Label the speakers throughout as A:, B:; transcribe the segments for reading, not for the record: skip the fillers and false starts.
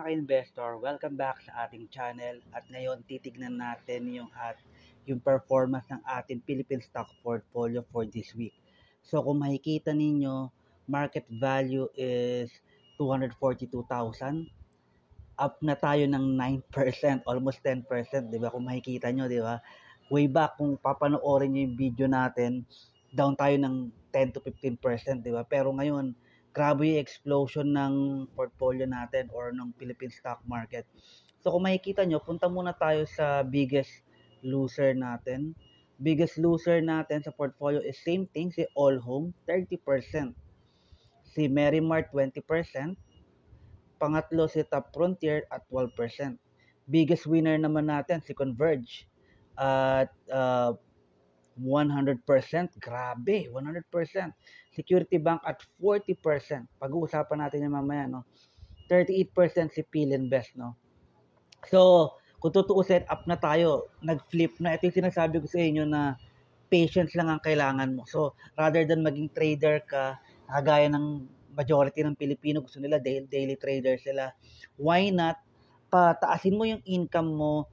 A: ka-investor, welcome back sa ating channel at ngayon titignan natin yung performance ng ating Philippine stock portfolio for this week. So kung makikita ninyo, market value is 242,000. Up na tayo ng 9%, almost 10%, 'di ba? Kung makikita nyo, 'di ba? Way back kung papanoorin niyo yung video natin, down tayo ng 10 to 15%, 'di ba? Pero ngayon, grabe yung explosion ng portfolio natin or ng Philippine stock market. So kung makikita nyo, punta muna tayo sa biggest loser natin. Biggest loser natin sa portfolio is same thing, si All Home, 30%. Si Merrimart, 20%. Pangatlo si Top Frontier at 12%. Biggest winner naman natin si Converge at 100%. Grabe, 100%. Security Bank at 40%. Pag-uusapan natin yan mamaya, no? 38% si Philinvest, no? So, kung tutuusin, up na tayo. Nag-flip na. Ito yung sinasabi ko sa inyo na patience lang ang kailangan mo. So, rather than maging trader ka, kagaya ng majority ng Pilipino, gusto nila daily trader sila. Why not? Pataasin mo yung income mo,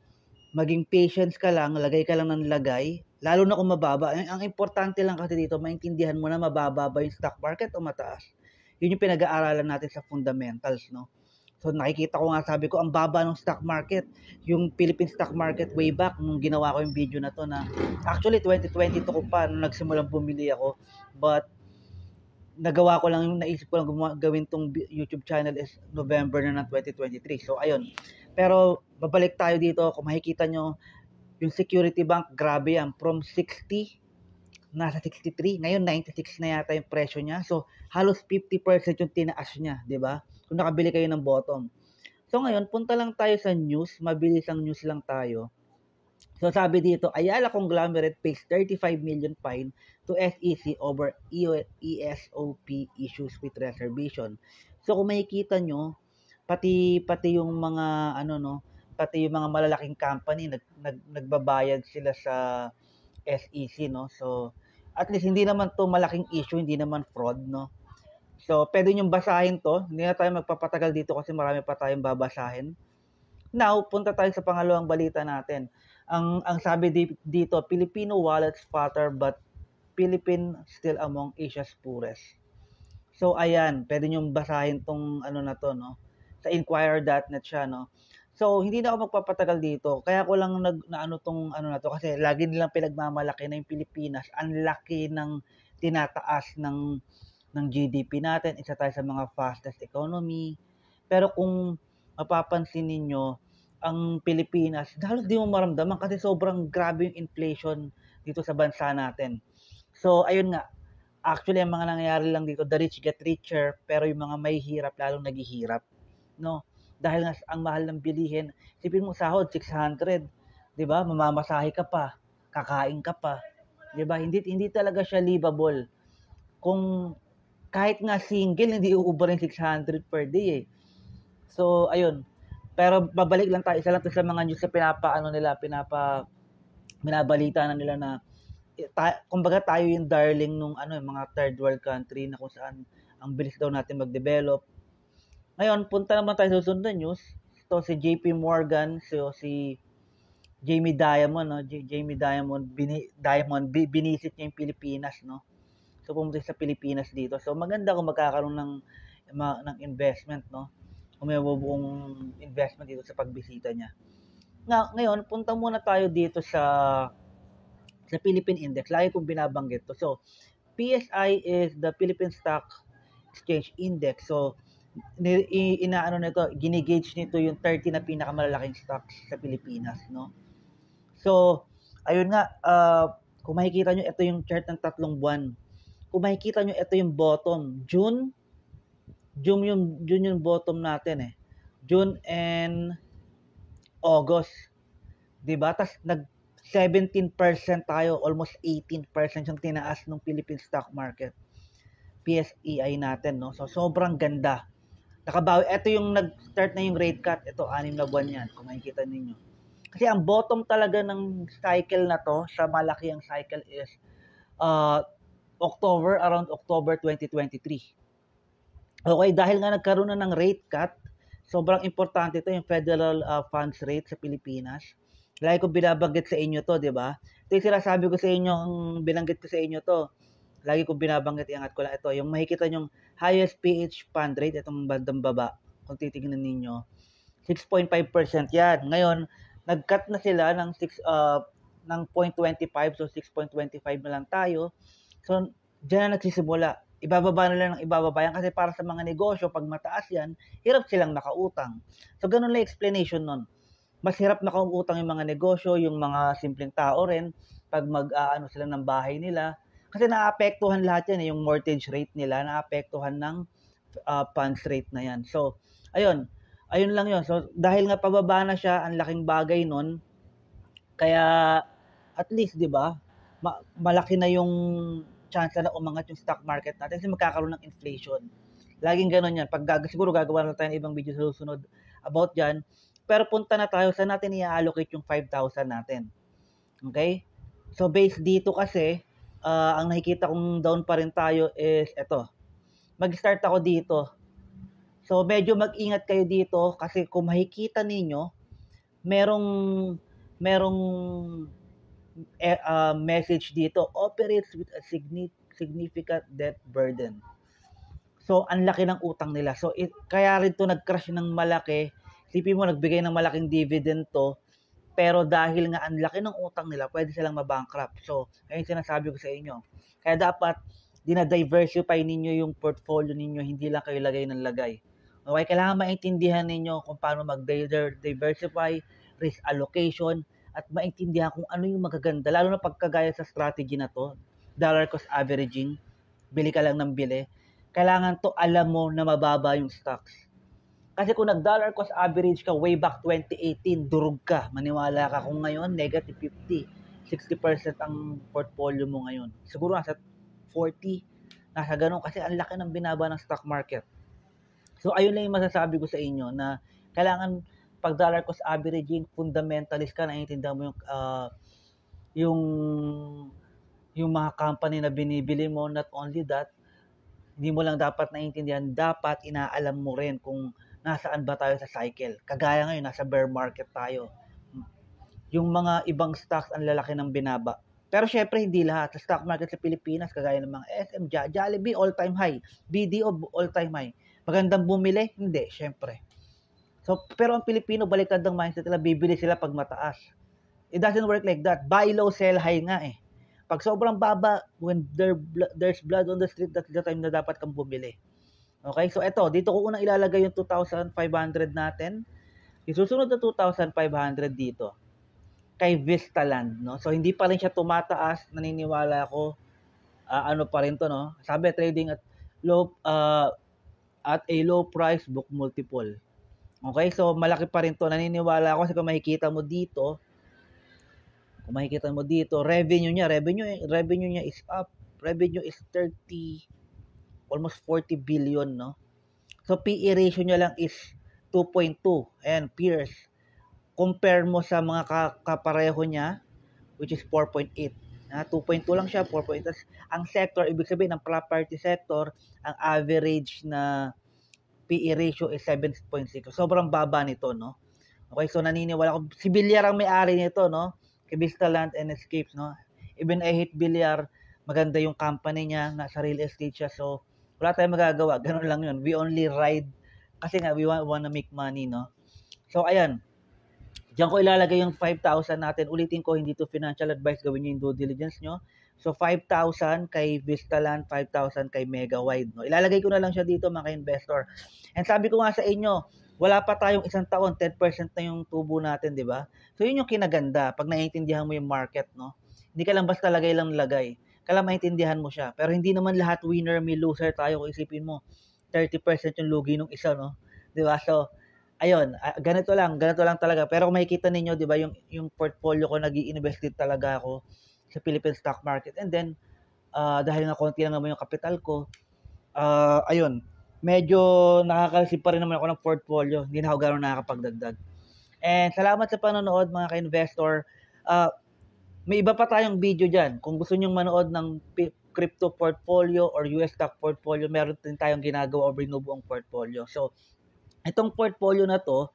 A: maging patience ka lang, lagay ka lang ng lagay, lalo na kung mababa. Ang importante lang kasi dito, maintindihan mo na mababa ba yung stock market o mataas. Yun yung pinag-aaralan natin sa fundamentals, no? So nakikita ko nga, sabi ko, ang baba ng stock market. Yung Philippine stock market way back, nung ginawa ko yung video na to na, actually 2022 ko pa, nung nagsimulang bumili ako. But, nagawa ko lang, yung naisip ko lang gawin tong YouTube channel is November na ng 2023. So, ayun. Pero, babalik tayo dito. Kung makikita nyo, yung Security Bank, grabe yan. From 60, nasa 63. Ngayon, 96 na yata yung presyo niya. So, halos 50% yung tinaas niya, di ba? Kung nakabili kayo ng bottom. So, ngayon, punta lang tayo sa news. Mabilis ang news lang tayo. So, sabi dito, Ayala Conglomerate pays 35 million fine to SEC over ESOP issues with reservation. So, kung makikita nyo, pati yung mga, pati yung mga malalaking company, nagbabayad sila sa SEC, no? So, at least hindi naman to malaking issue, hindi naman fraud, no? So, pwede nyo basahin to. Hindi na tayo magpapatagal dito kasi marami pa tayong babasahin. Now, punta tayo sa pangalawang balita natin. Ang sabi dito, Filipino wallets fatter but Philippine still among Asia's poorest. So, ayan, pwede nyo basahin tong na to, no? Sa inquirer.net siya, no? So, hindi na ako magpapatagal dito. Kaya ko lang tong na to kasi lagi nilang pinagmamalaki na yung Pilipinas. Ang laki ng tinataas ng GDP natin. Isa tayo sa mga fastest economy. Pero kung mapapansin ninyo, ang Pilipinas, halos di mo maramdaman kasi sobrang grabe yung inflation dito sa bansa natin. So, ayun nga. Actually, ang mga nangyayari lang dito, the rich get richer, pero yung mga may hirap, lalong naghihirap. No? Dahil nga ang mahal ng bilihin, sipin mo sahod, 600. Diba? Mamamasahe ka pa, kakain ka pa. Diba? Hindi talaga siya livable. Kung kahit nga single, hindi uubra yung 600 per day eh. So, ayun. Pero babalik lang tayo, isa lang to sa mga news na binabalita na nila na kumbaga tayo yung darling nung yung mga third world country na kung saan ang bilis daw natin mag-develop. Ngayon, punta naman tayo sa susunod na news. Ito si JP Morgan, si Jamie Dimon, no? Jamie Dimon, binisit niya yung Pilipinas, no? So pumunta sa Pilipinas dito. So maganda kung magkakaroon ng investment, no? Kung may bubuong investment dito sa pagbisita niya. Ngayon, punta muna tayo dito sa Philippine Index. Lagi kong binabanggit to. So, PSI is the Philippine Stock Exchange Index. So, ginigauge nito yung 30 na pinakamalalaking stocks sa Pilipinas, no? So, ayun nga, kung makikita nyo, ito yung chart ng 3 buwan. Kung makikita nyo, ito yung bottom. June yung bottom natin eh. June and August. Diba? Tapos 17% tayo, almost 18% yung tinaas ng Philippine stock market. PSEI natin, no? So, sobrang ganda. Nakabawi. Ito yung nag-start na yung rate cut. Ito, 6 na buwan yan, kung makikita ninyo. Kasi ang bottom talaga ng cycle na to, sa malaki ang cycle is around October 2023. Okay, dahil nga nagkaroon na ng rate cut, Sobrang importante ito, yung federal funds rate sa Pilipinas. Lagi ko binabanggit sa inyo to, di ba? Ito yung sinasabi ko sa inyo, ang binanggit ko sa inyo to. Lagi ko binabanggit, iangat ko lang ito. Yung makikita yung highest PH fund rate, itong bandang baba, kung titignan ninyo, 6.5% yan. Ngayon, nag-cut na sila ng 0.25, so 6.25 na lang tayo. So, diyan na nagsisimula. Ibababa na lang ng ibababa yan kasi para sa mga negosyo, pag mataas yan, hirap silang nakautang. So, ganun lang explanation nun. Mas hirap nakautang yung mga negosyo, yung mga simpleng tao rin, pag mag-ano sila ng bahay nila. Kasi naapektuhan lahat yan, yung mortgage rate nila, naapektuhan ng funds rate na yan. So, ayun lang yun. So, dahil nga pababa na siya, ang laking bagay nun, kaya at least, di ba, malaki na yung chance na umangat yung stock market natin kasi magkakaroon ng inflation. Laging ganun yan. Siguro gagawa na tayo ng ibang video sa susunod about dyan. Pero punta na tayo, saan natin i-allocate yung 5,000 natin? Okay? So, based dito kasi, ang nakikita kong down pa rin tayo is ito. Mag-start ako dito. So, medyo mag-ingat kayo dito kasi kung makikita ninyo, merong message dito, operates with a significant debt burden. So, ang laki ng utang nila. So, kaya rin to nag-crash ng malaki. Isipin mo, nagbigay ng malaking dividend to, pero dahil nga ang laki ng utang nila, pwede silang mabankrupt. So, ayun sinasabi ko sa inyo. Kaya dapat, dinadiversify ninyo yung portfolio ninyo, hindi lang kayo lagay ng lagay. Okay, kailangan maintindihan ninyo kung paano mag-diversify, risk allocation, at maintindihan kung ano yung magaganda, lalo na pagkagaya sa strategy na to, dollar cost averaging, bili ka lang ng bili. Kailangan to alam mo na mababa yung stocks. Kasi kung nag-dollar cost average ka way back 2018, durog ka. Maniwala ka kung ngayon, negative 50, 60% ang portfolio mo ngayon. Siguro nasa 40, nasa ganun. Kasi ang laki ng binaba ng stock market. So, ayun lang yung masasabi ko sa inyo na kailangan pag dollar cost averaging, fundamentalist ka, naiintindihan mo yung mga company na binibili mo. Not only that, hindi mo lang dapat naiintindihan, dapat inaalam mo rin kung nasaan ba tayo sa cycle. Kagaya ngayon, nasa bear market tayo. Yung mga ibang stocks, ang lalaki ng binaba. Pero syempre, hindi lahat. Sa stock market sa Pilipinas, kagaya ng mga SM, Jollibee, all-time high. BDO, all-time high. Magandang bumili? Hindi, syempre. So, pero ang Pilipino, baliktad ng mindset nila, bibili sila pag mataas. It doesn't work like that. Buy low, sell high nga eh. Pag sobrang baba, when there's blood on the street, that's the time na dapat kang bumili. Okay, so eto, dito ko unang ilalagay yung 2,500 natin. Isusunod na 2,500 dito kay Vistaland, no? So hindi pa rin siya tumataas, naniniwala ako. Ano pa rin to, no? Sabi trading at a low price book multiple. Okay, so malaki pa rin to, naniniwala ako kasi kung makikita mo dito, revenue niya is up. Revenue is 30, almost 40 billion, no? So, PE ratio niya lang is 2.2. Ayan, peers. Compare mo sa mga kapareho niya, which is 4.8. 2.2 lang siya, 4.8. Ang sector, ibig sabihin, ng property sector, ang average na PE ratio is 7.6. Sobrang baba nito, no? Okay, so naniniwala ko, si Villar ang may-ari nito, no? Kay Vistaland and Escapes, no? Even I hate Villar, maganda yung company niya, nasa real estate siya, so wala tayong magagawa, ganun lang yun. We only ride, kasi nga, we wanna make money, no? So, ayan, diyan ko ilalagay yung 5,000 natin. Ulitin ko, hindi to financial advice, gawin nyo yung due diligence nyo. So, 5,000 kay Vistaland, 5,000 kay Megawide, no? Ilalagay ko na lang siya dito, mga investor. And sabi ko nga sa inyo, wala pa tayong isang taon, 10% na yung tubo natin, di ba? So, yun yung kinaganda, pag naiintindihan mo yung market, no? Hindi ka lang basta lagay. Kailangan maintindihan mo siya. Pero hindi naman lahat winner, may loser tayo. Kung isipin mo, 30% yung lugi ng isa, no? Di ba? So, ayun, ganito lang talaga. Pero kung makikita ninyo, di ba, yung portfolio ko, nag-i-invest din talaga ako sa Philippine stock market. And then, dahil nga konti lang naman yung kapital ko, ayun, medyo nakakalsip pa rin naman ako ng portfolio. Hindi na ako gano'n nakakapagdagdag. And salamat sa panonood, mga ka-investor. May iba pa tayong video dyan. Kung gusto nyong manood ng crypto portfolio or US stock portfolio, meron din tayong ginagawa o binubuong portfolio. So, Itong portfolio na to,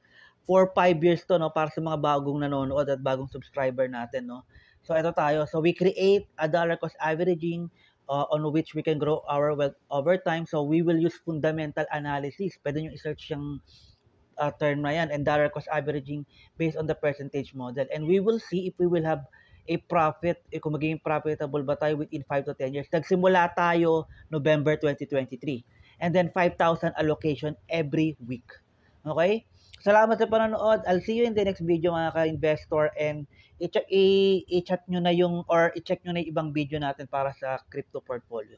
A: for 5 years to, no, para sa mga bagong nanonood at bagong subscriber natin, no. So, ito tayo. So, we create a dollar cost averaging on which we can grow our wealth over time. So, we will use fundamental analysis. Pwede nyo i-search yung term na yan, and dollar cost averaging based on the percentage model. And we will see if we will have a profit, kung magiging profitable ba tayo within 5 to 10 years. Nagsimula tayo November 2023. And then 5,000 allocation every week. Okay? Salamat sa panonood. I'll see you in the next video mga ka-investor, and i-chat nyo na yung, or i-check nyo na yung ibang video natin para sa crypto portfolio.